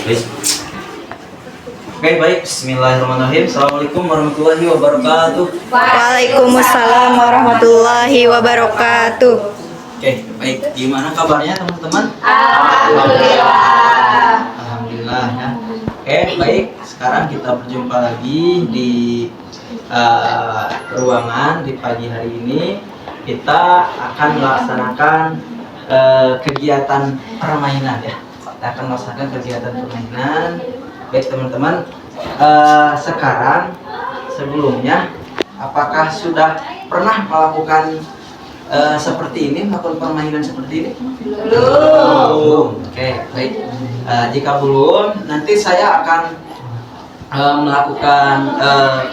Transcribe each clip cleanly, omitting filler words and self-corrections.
Oke, baik. Bismillahirrahmanirrahim. Assalamualaikum warahmatullahi wabarakatuh. Waalaikumsalam warahmatullahi wabarakatuh. Oke, baik. Gimana kabarnya teman-teman? Alhamdulillah. Alhamdulillah ya. Oke, baik. Sekarang kita berjumpa lagi di ruangan di pagi hari ini. Kita akan melaksanakan kegiatan permainan ya. Kita akan melaksanakan kegiatan permainan. Baik teman-teman, sekarang sebelumnya apakah sudah pernah melakukan seperti ini, melakukan permainan seperti ini? Belum. Oke, baik. Jika belum, nanti saya akan melakukan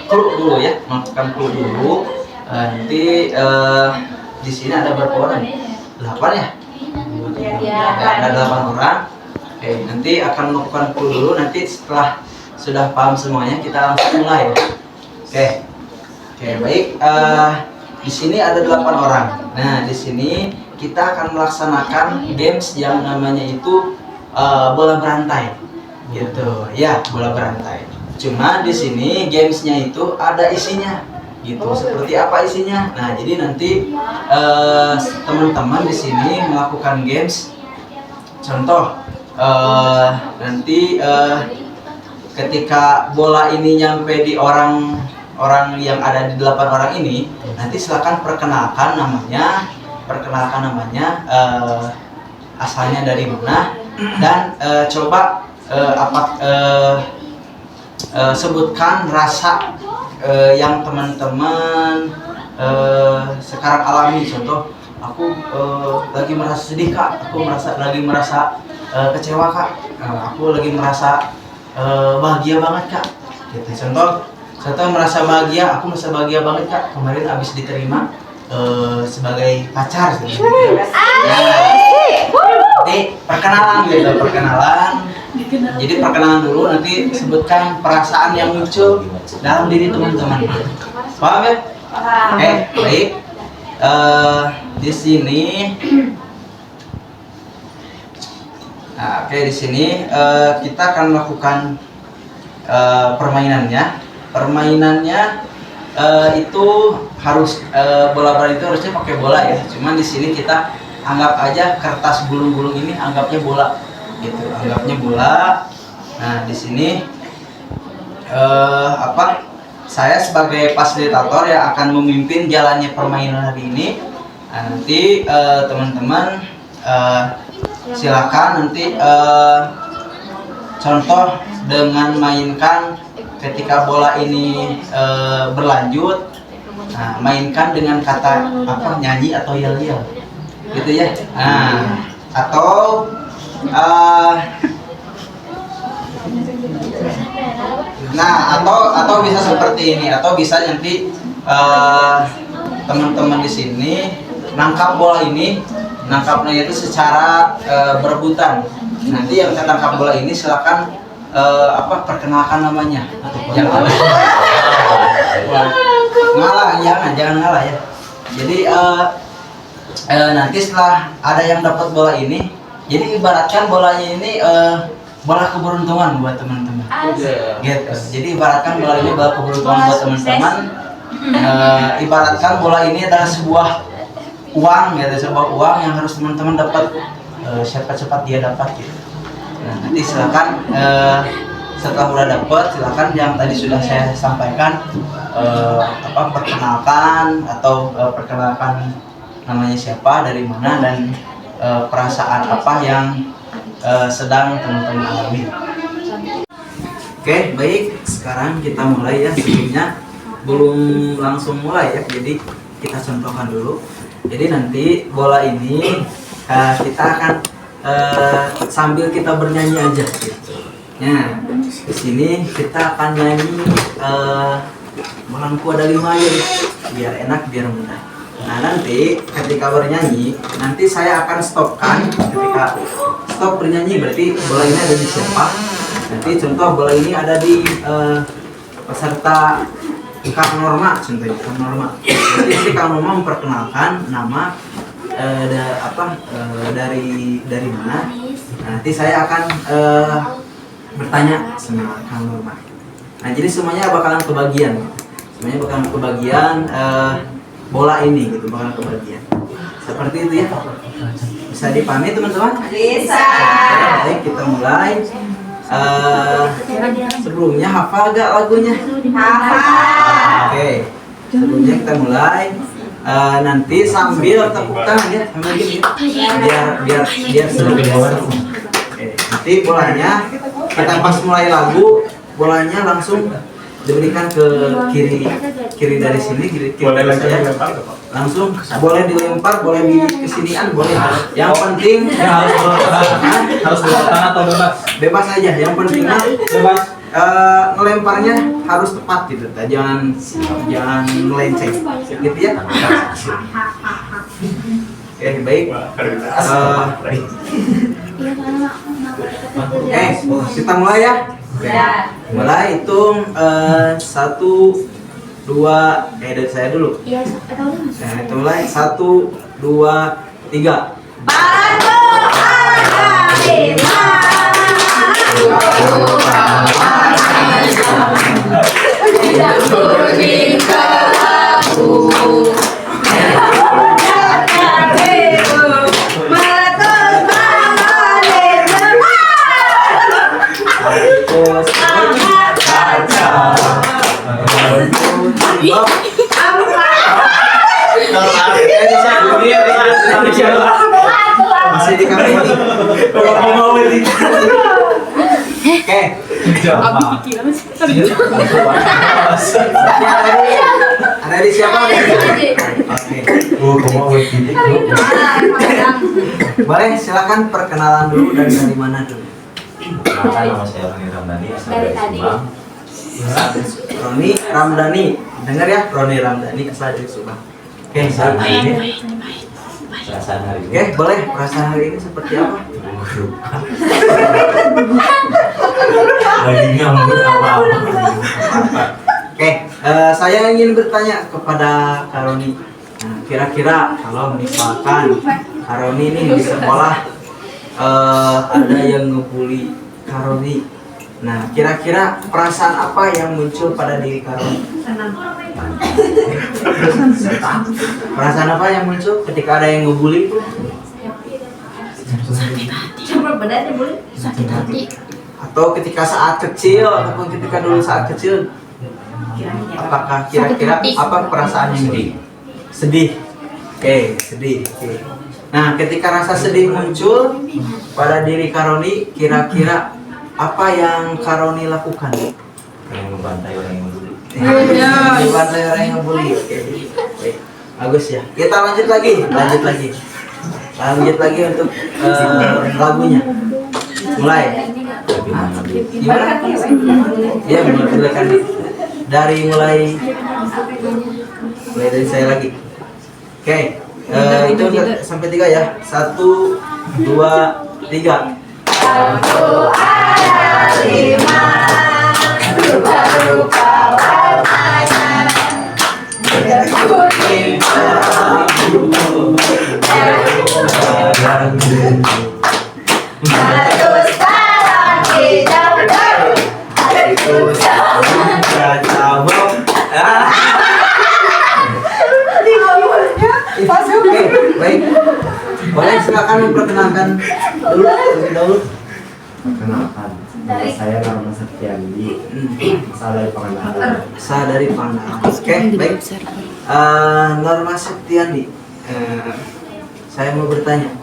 clue dulu ya, melakukan clue dulu. Nanti di sini ada berapa orang? 8 ya? Ada 8 orang. Oke, nanti akan melakukan clue dulu. Nanti setelah sudah paham semuanya, kita langsung mulai. Oke, baik. Di sini ada 8 orang. Nah, di sini kita akan melaksanakan games yang namanya itu bola berantai, gitu. Ya, bola berantai. Cuma di sini gamesnya itu ada isinya, gitu. Seperti apa isinya? Nah, jadi nanti teman-teman di sini melakukan games. Contoh. Nanti ketika bola ini nyampe di orang yang ada di 8 orang ini, nanti silakan perkenalkan namanya, asalnya dari mana, dan coba sebutkan rasa yang teman-teman sekarang alami. Contoh, aku lagi merasa sedih kak, aku lagi merasa kecewa kak, aku lagi merasa bahagia banget kak, gitu. Contoh merasa bahagia, aku merasa bahagia banget kak, kemarin abis diterima sebagai pacar gitu. Nanti perkenalan gitu, jadi perkenalan dulu, nanti sebutkan perasaan yang muncul dalam diri teman-teman. Paham ya? Oke, baik. Di sini di sini kita akan melakukan permainannya. Permainannya itu harus bola berantai itu harusnya pakai bola ya. Cuman di sini kita anggap aja kertas gulung-gulung ini anggapnya bola, gitu. Anggapnya bola. Nah, di sini saya sebagai fasilitator yang akan memimpin jalannya permainan hari ini. Nah, nanti teman-teman silakan nanti contoh dengan mainkan ketika bola ini berlanjut. Nah, mainkan dengan kata nyanyi atau yel-yel, gitu ya. Atau atau bisa seperti ini, atau bisa nanti teman-teman di sini nangkap bola ini, nangkapnya itu secara berebutan. Nanti yang tangkap bola ini silakan perkenalkan namanya. Jangan ngalah, jangan ngalah ya. Jadi nanti setelah ada yang dapat bola ini, jadi ibaratkan bolanya ini bola keberuntungan buat teman-teman. Gitu. Jadi ibaratkan bola ini bola keberuntungan buat teman-teman. Ibaratkan bola ini adalah sebuah uang, gitu, sebuah uang yang harus teman-teman dapat cepat-cepat dia dapat, gitu. Nah, nanti silakan setelah udah dapat, silakan yang tadi sudah saya sampaikan perkenalkan atau perkenalkan namanya siapa, dari mana, dan perasaan apa yang sedang teman-teman alami. Oke, baik. Sekarang kita mulai ya. Sebelumnya belum langsung mulai ya. Jadi kita contohkan dulu. Jadi nanti bola ini kita akan sambil kita bernyanyi aja gitu. Nah, di sini kita akan nyanyi Melangku ada 5 aja gitu. Biar enak, biar mudah. Nah, nanti ketika bernyanyi, nanti saya akan stopkan. Ketika stop bernyanyi berarti bola ini ada di siapa. Nanti contoh bola ini ada di peserta Kang Norma, contohnya Kang Norma. Nanti Kang Norma memperkenalkan nama dari mana. Nanti saya akan bertanya sama Kang Norma. Nah, jadi semuanya bakalan kebagian. Semuanya bakalan kebagian bola ini gitu, bakalan kebagian. Seperti itu ya. Bisa dipahami teman-teman? Bisa. Baik, kita mulai. Sebelumnya hafal gak lagunya? Hafal. Oke. Sebelumnya kita mulai. Nanti sambil tepuk tangan ya, sambil gini. Biar seru. Oke. Nanti bolanya kita pas mulai lagu, bolanya langsung diberikan ke kiri dari sini, kiri dari saya. Langsung boleh dilempar, boleh di kesinian, boleh. Yang penting harus bertahan atau bebas? bebas aja. Yang penting Bebas. ngelemparnya harus tepat gitu, jangan melenceng, gitu ya. Oke, baik. Kita mulai ya. Ya. Mulai hitung 1, 2, dari saya dulu. Nah, itu mulai 1, 2, 3. Masih di kamar ini. Oke. Ada di siapa? Oke. Boleh silakan perkenalan dulu dari mana dulu? Nama saya Roni Ramdhani, asal dari Subang. Roni Ramdhani. Dengar ya, Roni Ramdhani asal dari Subang. Oke, saat ini. Perasaan hari ini. Oke, boleh. Perasaan hari ini seperti apa? Lagi ngambek apa-apa. Oke, saya ingin bertanya kepada Kak Roni. Nah, kira-kira kalau misalkan Kak Roni ini di sekolah ada yang ngebully Kak Roni. Nah, kira-kira perasaan apa yang muncul pada diri Kak Roni? Perasaan apa yang muncul ketika ada yang ngebully itu? Atau ketika saat kecil ataupun ketika dulu saat kecil, apakah kira-kira apa perasaan yang sedih? Oke, sedih. Oke. Nah, ketika rasa sedih muncul pada diri Kak Roni, kira-kira apa yang Kak Roni lakukan? Yang membantai orang yang dulu. Dibantai orang yang ngebully. Oke. Baik. Bagus ya. Kita lanjut lagi untuk lagunya. Mulai. Gimana? Iya, silakan. Mulai dari saya lagi. Oke. Itu sampai 3 ya. 1, 2, 3. Baik. Boleh silakan memperkenalkan dulu terlebih dahulu. Perkenalkan, nama saya Norma Septiandi, asal dari Pangandaran. Saya dari Pangandaran. Oke, baik. Norma Septiandi. Saya mau bertanya,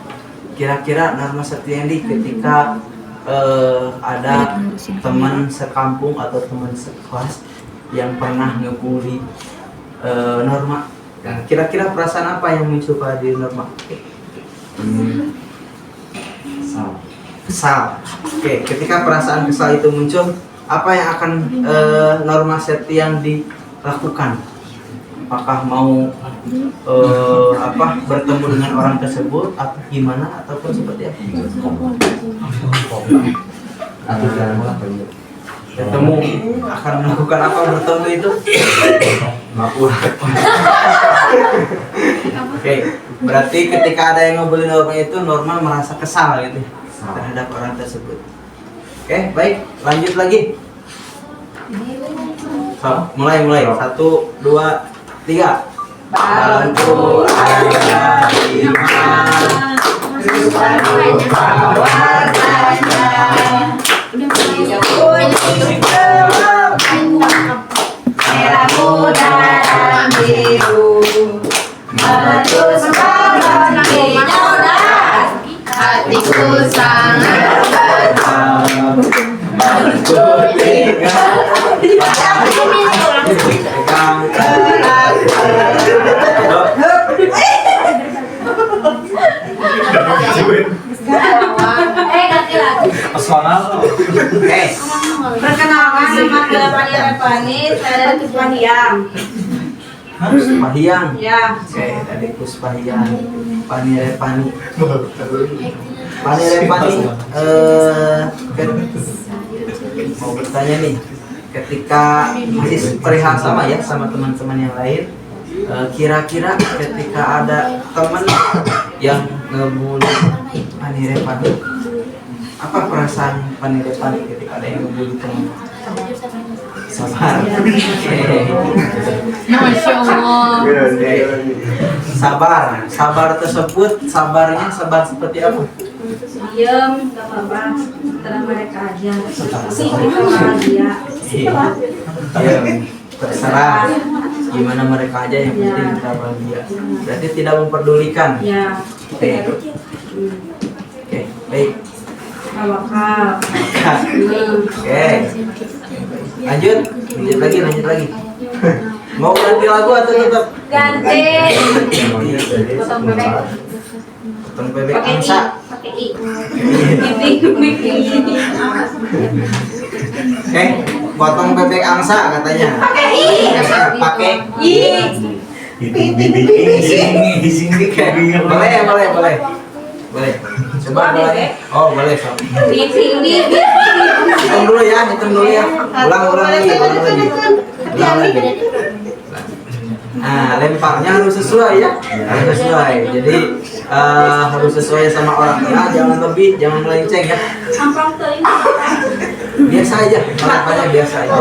kira-kira Norma Septiandi ketika ada teman sekampung atau teman sekelas yang pernah ngebully Norma, kira-kira perasaan apa yang muncul pada diri Norma? Kesal. Oke, ketika perasaan kesal itu muncul, apa yang akan Norma Septiandi lakukan? Apakah mau bertemu dengan orang tersebut atau gimana ataupun seperti apa? Bertemu akan melakukan apa bertemu itu? Oke, berarti ketika ada yang ngebully Norma itu Norma merasa kesal gitu terhadap orang tersebut. Oke, baik, lanjut lagi. So, mulai. 1, 2, 3. Bangku ada 5. Merah muda dan biru, meletus balon hijau, hatiku sangat tenang. Pegang erat. Ganti lagu. Personal. Oke. Perkenalkan, nama saya Fania Repani, saya dari Puspahiang. Puspahiang. Ya. Oke, dari Puspahiang. Pani Repani. Pani Repani. Mau bertanya nih, ketika masih perihal sama ya sama teman-teman yang lain, kira-kira ketika ada teman yang ngebully Pani Repani, apa perasaan Pani Repani ketika ada yang ngebully teman? Sabar. Masya Allah. Sabar tersebut, sabarnya sabar seperti apa? Diam, gak apa-apa. Setelah mereka aja. Kita bahagia. Ya, terserah gimana mereka aja, yang penting kita bahagia. Berarti tidak memperdulikan. Ya. Oke, baik. Tawakal. Oke, lanjut lagi. Mau ganti lagu atau tetap? Ganti. Potong bebek. Potong bebek Pakai i. angsa. Pakai i. Gini. Potong bebek angsa katanya. Pakai i. Pakai I. Di sini kayak boleh. Coba boleh. Oh, boleh. Sob. Hitung dulu ya. Ulang lagi. Nah, lemparnya harus sesuai ya. Harus sesuai. Jadi harus sesuai sama orang tengah, jangan lebih, jangan melenceng ya. Biasa aja, lemparnya biasa aja.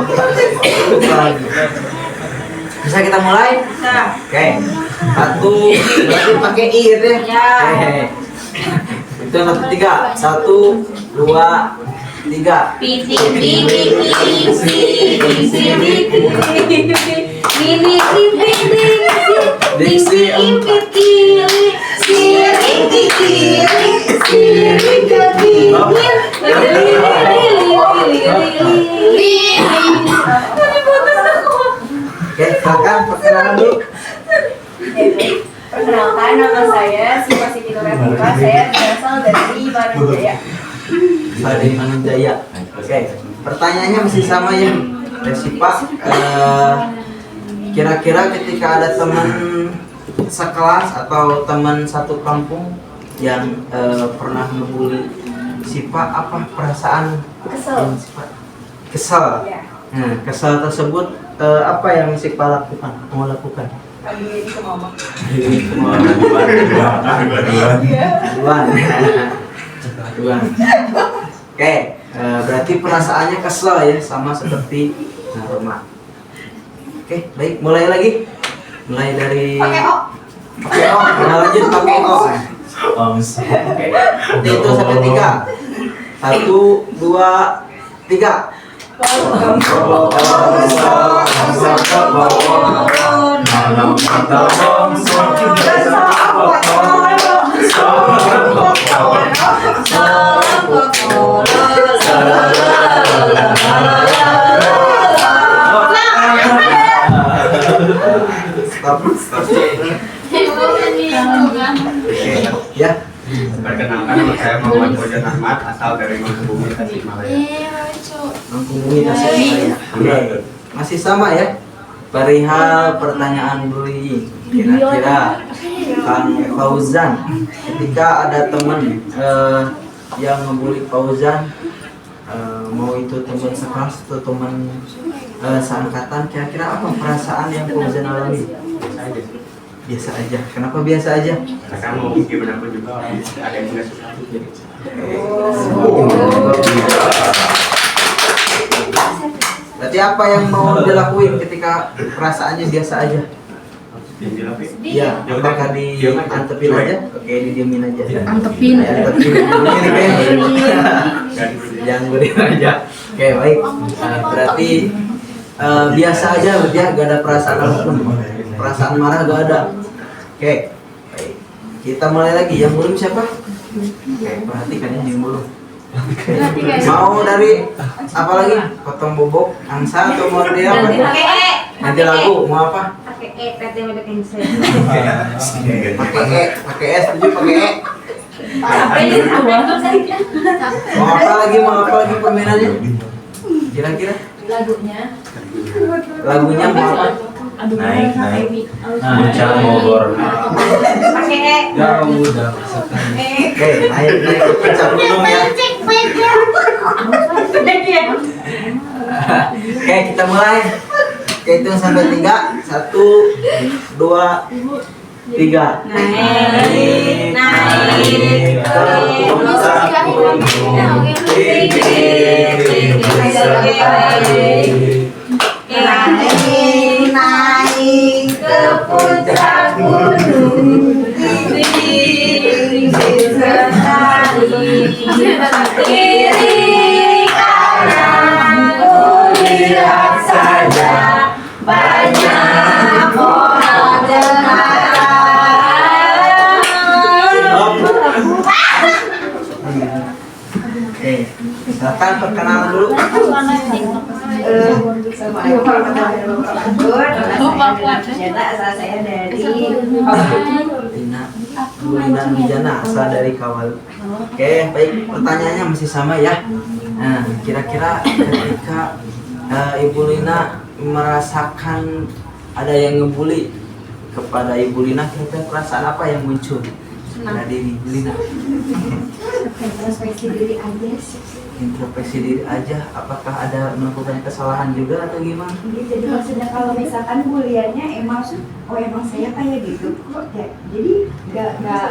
Bisa kita mulai? Oke. 1, berarti pakai i gitu ya. Oke. Itu 1, 3. 1, 2, 3. Oke, silakan perkenalan dulu. Perkenalkan, nama saya Siva Siti Nurhaliza. Saya berasal dari Manujaya. Dari Manujaya. Oke, pertanyaannya masih sama ya, Siva. Kira-kira ketika ada teman sekelas atau teman satu kampung yang pernah ngebully Siva, apa perasaan? Kesel. Ya. Nah, kesel tersebut apa yang Siva lakukan? Mau lakukan? Ambil ini ke mama. Duluan. Oke, berarti perasaannya kesel ya, sama seperti Roma. Oke, baik, mulai lagi. Mulai dari Pakai O. Lanjut pakai O. Oke. Itu sampai 3. 1, 2, 3. Ya. Perkenalkan, nama saya Muhammad Bojan Ahmad, asal dari Mangkubumi, Tasikmalaya. Mangkubumi Tasikmalaya. Oke. Masih sama ya. Perihal pertanyaan bullying. Kira-kira Kang Fauzan, ketika ada teman yang ngebully Fauzan, mau itu teman sekelas atau teman seangkatan, kira-kira apa perasaan yang Fauzan alami? Biasa aja. Kenapa biasa aja? Karena kan mau gimana pun juga ada yang nggak suka jadi. berarti apa yang mau dilakuin ketika perasaannya biasa aja? Yang dilapis. Iya, apakah diantepin aja? Oke, didiemin aja. Antepin. Antepin. Jangan gurin aja. Oke, baik. Berarti biasa aja berarti ya, gak ada perasaan apapun. Perasaan marah gak ada. Oke, baik. Kita mulai lagi. Yang belum siapa? Oke, perhatikan ya yang belum. Mau dari apa lagi? Potong bobok, angsa atau mau dari apa? Nanti lagu mau apa? Pakai tete udah cancel. Pakai S, setuju pakai E. Mau apa lagi permainannya? Kira-kira? Lagunya mau apa? Naik. Puncak Bogor. Pakai E. Ya udah. Oke, naik ke puncak gunung ya. Oke, kita mulai. Oke, hitung sampai 3. 1, 2, 3. Naik ke puncak gunung tinggi sekali. Naik ke puncak gunung tinggi sekali. Kiri kanan kulihat saja banyak orang Oke, silakan perkenalan dulu. Saya dari Lina Wijana, asal dari Kawal. Oke, baik, pertanyaannya masih sama ya. Nah, kira-kira ketika Ibu Lina merasakan ada yang ngebully kepada Ibu Lina, kira-kira perasaan apa yang muncul pada diri Ibu Lina? introspeksi diri aja sih. Introspeksi diri aja, apakah ada melakukan kesalahan juga atau gimana? Jadi maksudnya kalau misalkan kuliahnya emang saya kayak gitu kok ya, jadi nggak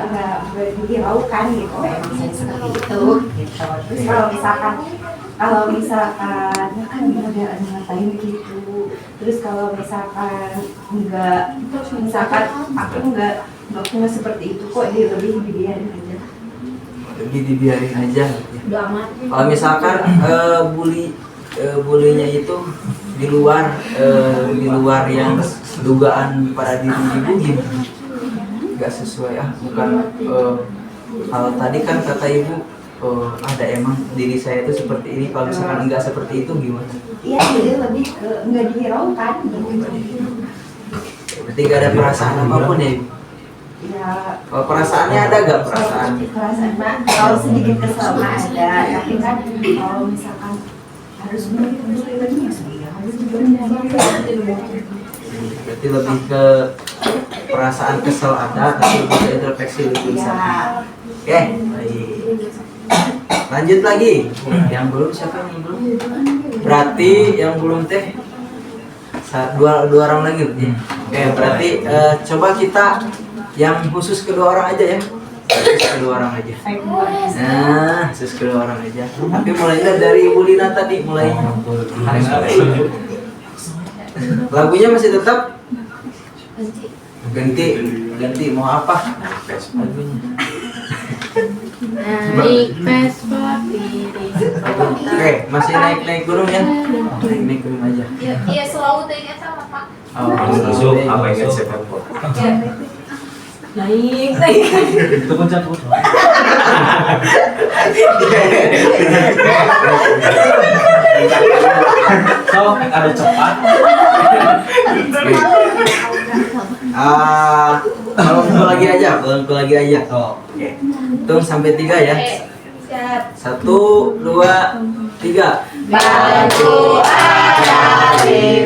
berhiraukan gitu, emang saya seperti itu gitu. Terus kalau misalkan ya kan udah ngatain gitu, terus kalau misalkan aku nggak seperti itu kok, dia lebih dibiarin aja. Lebih dibiarin aja. Udah amat. Kalau misalkan bulinya itu di luar yang dugaan pada diri ibu gimana? Nggak sesuai bukan kalau tadi kan kata ibu ada emang diri saya itu seperti ini, kalau misalkan enggak seperti itu gimana? Iya, jadi lebih ke nggak dihiraukan gitu. Berarti nggak ada perasaan apapun ya ibu? Ya, Kalau perasaannya ada nggak perasaan? perasaan kalau sedikit kesel mah ada, tapi kan kalau misalkan harus benar-benar lagi ya harus benar-benar. Berarti lebih ke perasaan kesel ada, tapi lebih ke introspeksi lebih bisa. Oke, baik. Lanjut lagi. Yang belum siapa yang belum? Berarti yang belum teh dua orang lagi. Oke, berarti coba kita yang khusus kedua orang aja ya. Khusus kedua orang aja. Nah, khusus kedua orang aja. Tapi mulainya dari Ibu Lina tadi mulainya. Lagunya masih tetap ganti mau apa lagunya? Naik Vespa piring. Oke, masih naik gunung ya? Naik gunung aja. Iya, selalu tanya sama Pak. Masuk apa yang saya telepon? Naik. Itu puncak gunung. So, ada cepat. Kalau lagi aja. Oke. Hitung sampai 3 ya. Siap. 1, 2, 3. Batu ada 5,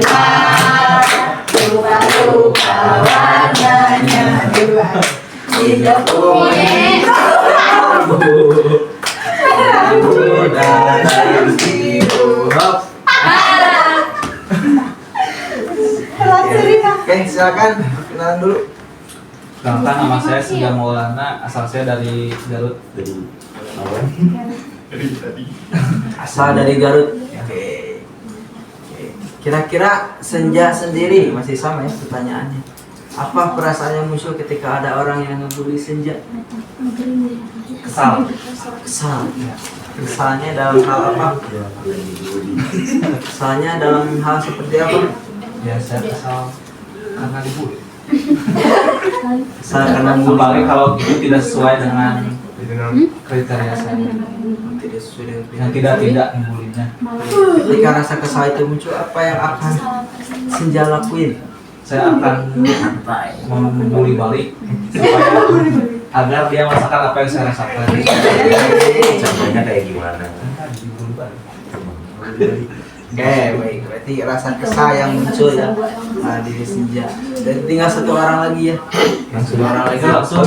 lupa warnanya 2. Hidup punya Oke, silakan kenalan dulu. Perkenalkan, nama saya Singa Maulana, asal saya dari Garut. Asal dari Garut. Oke. Kira-kira Senja sendiri masih sama ya pertanyaannya. Apa perasaan yang muncul ketika ada orang yang ngebully Senja? Kesal. Kesal. Kesalnya dalam hal apa? Kesalnya dalam hal seperti apa? Biasa kesal karena dibully. Kesal karena Apalagi kalau itu tidak sesuai dengan kriteria saya. tidak sesuai dengan Yang tidak membulinya. Ketika rasa kesal itu muncul, apa yang akan Senja lakuin? Saya akan membuli balik supaya agar dia merasakan apa yang saya rasakan. Contohnya kayak gimana? Dibully balik. Oke, baik. Berarti rasa kesal yang muncul ya di Senja. Dan tinggal satu orang lagi ya. Yang sudah orang lagi langsung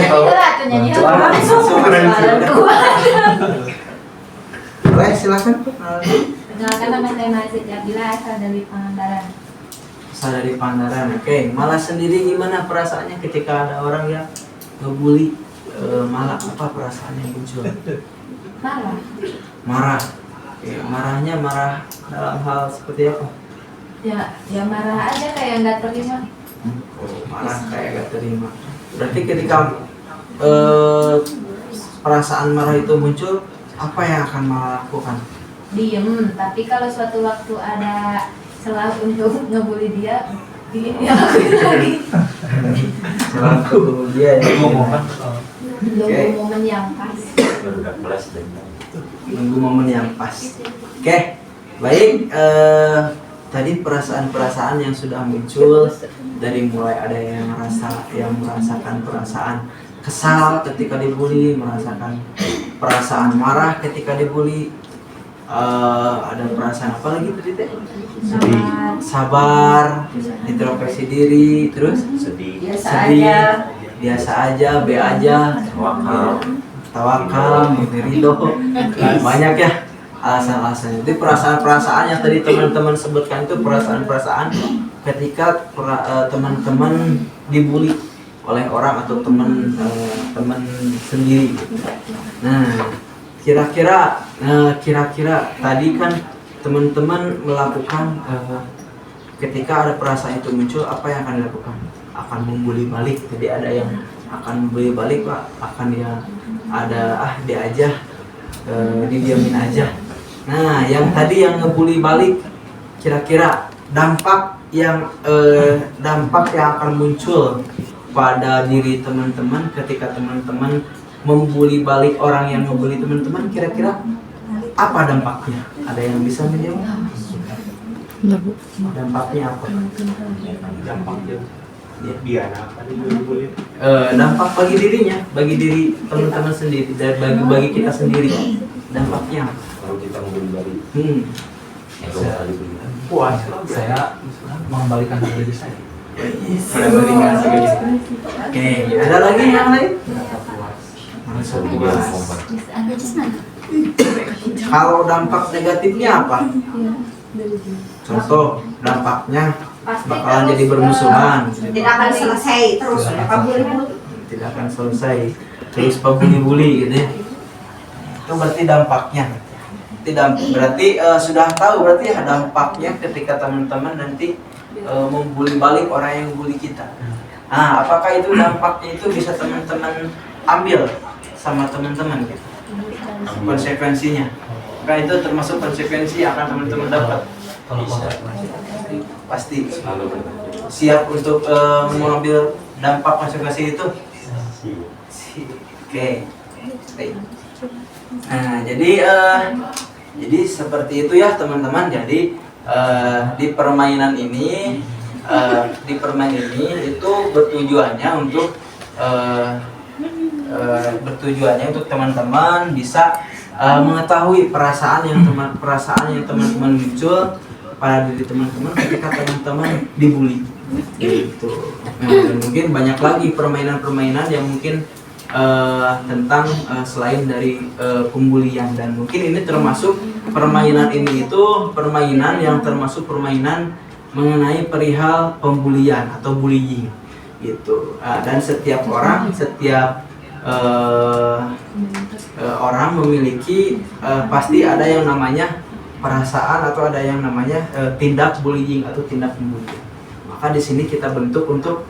Boleh silakan. Perkenalkan nama saya Mazid Abdillah, asal dari Pangandaran. Asal dari Pangandaran. Oke, Malah sendiri gimana perasaannya ketika ada orang yang ngebully? Malah apa perasaannya yang muncul? Marah. Marah. Oke, marahnya marah dalam hal seperti apa? Ya marah aja kayak nggak terima. Marah kayak gak terima. Berarti ketika perasaan marah itu muncul, apa yang akan Malah lakukan? Diem, tapi kalau suatu waktu ada celah untuk ngebully dia, dilakuin lagi. Selaku dia ya. Nunggu momen yang pas. Nunggu momen yang pas. Oke, baik. Tadi perasaan-perasaan yang sudah muncul dari mulai ada yang merasakan perasaan kesal ketika dibully, merasakan perasaan marah ketika dibully, ada perasaan apa lagi tadi teh? Sabar, introspeksi diri, terus sedih, biasa aja, be aja, tawakal, ridho, banyak ya alasan-alasan. Jadi perasaan-perasaan yang tadi teman-teman sebutkan itu perasaan-perasaan ketika teman-teman dibully oleh orang atau teman sendiri. Nah, kira-kira tadi kan teman-teman melakukan ketika ada perasaan itu muncul, apa yang akan dilakukan? Akan membuli balik. Jadi ada yang akan membuli balik, Pak. Akan dia ada dia aja, didiamin aja. Nah, yang tadi yang ngebully balik, kira-kira dampak yang akan muncul pada diri teman-teman ketika teman-teman membuli balik orang yang ngebully teman-teman, kira-kira apa dampaknya? Ada yang bisa menjawab? Dampaknya apa? Dampaknya dia apa dibully? Dampak bagi dirinya, bagi diri teman-teman sendiri, dan bagi kita sendiri, dampaknya apa? Kalau kita membuli balik, Puas. Saya mengembalikan diri saya. Oke, ada lagi yang lain? Merasa puas. Kalau dampak negatifnya apa? Contoh, dampaknya bakalan jadi bermusuhan. Tidak akan selesai terus. Tidak akan selesai. Terus pembuli-buli gitu ya. Itu berarti dampaknya. Tidak berarti sudah tahu berarti ya dampaknya ketika teman-teman nanti membuli balik orang yang membuli kita. Nah, apakah itu dampaknya itu bisa teman-teman ambil sama teman-teman gitu? Konsekuensinya. Apakah itu termasuk konsekuensi yang akan teman-teman dapat? Pasti siap untuk mengambil dampak konsekuensi itu. Oke. Baik. Nah, jadi seperti itu ya teman-teman. Jadi di permainan ini itu bertujuannya untuk teman-teman bisa mengetahui perasaan yang teman-teman muncul pada diri teman-teman ketika teman-teman dibully gitu. Nah, dan mungkin banyak lagi permainan-permainan yang mungkin tentang selain dari pembulian, dan mungkin ini termasuk permainan yang termasuk permainan mengenai perihal pembulian atau bullying gitu. Dan setiap orang memiliki pasti ada yang namanya perasaan atau ada yang namanya tindak bullying atau tindak membuli. Maka di sini kita bentuk untuk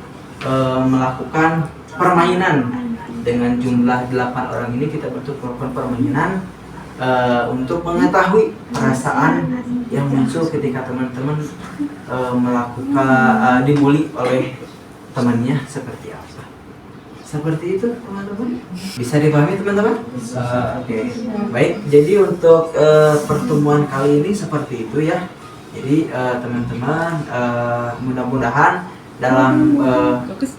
melakukan permainan dengan jumlah 8 orang ini. Kita bentuk melakukan permainan untuk mengetahui perasaan yang muncul ketika teman-teman melakukan dibully oleh temannya seperti apa. Seperti itu teman-teman. Bisa dipahami teman-teman? Bisa. Oke. Baik. Jadi untuk pertemuan kali ini seperti itu ya. Jadi teman-teman mudah-mudahan dalam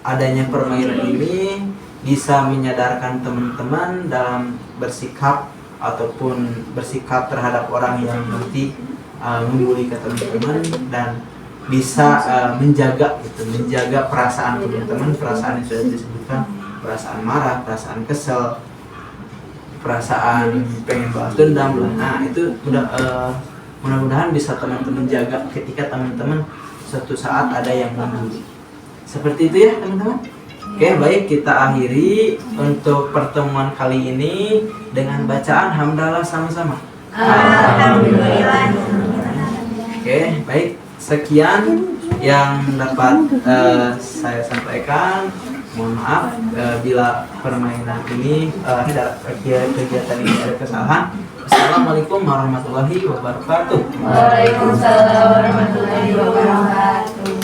adanya permainan ini bisa menyadarkan teman-teman dalam bersikap ataupun bersikap terhadap orang yang nanti membuli ke teman-teman, dan bisa menjaga perasaan teman-teman, perasaan yang sudah disebutkan, perasaan marah, perasaan kesel, perasaan pengen balas dendam. Nah itu mudah-mudahan bisa teman-teman jaga ketika teman-teman suatu saat ada yang membuli. Seperti itu ya teman-teman. Oke, baik, kita akhiri untuk pertemuan kali ini dengan bacaan hamdalah sama-sama. Alhamdulillah. Oke, baik. Sekian yang dapat saya sampaikan. Mohon maaf bila permainan ini kegiatan ini ada kesalahan. Assalamualaikum warahmatullahi wabarakatuh. Waalaikumsalam warahmatullahi wabarakatuh.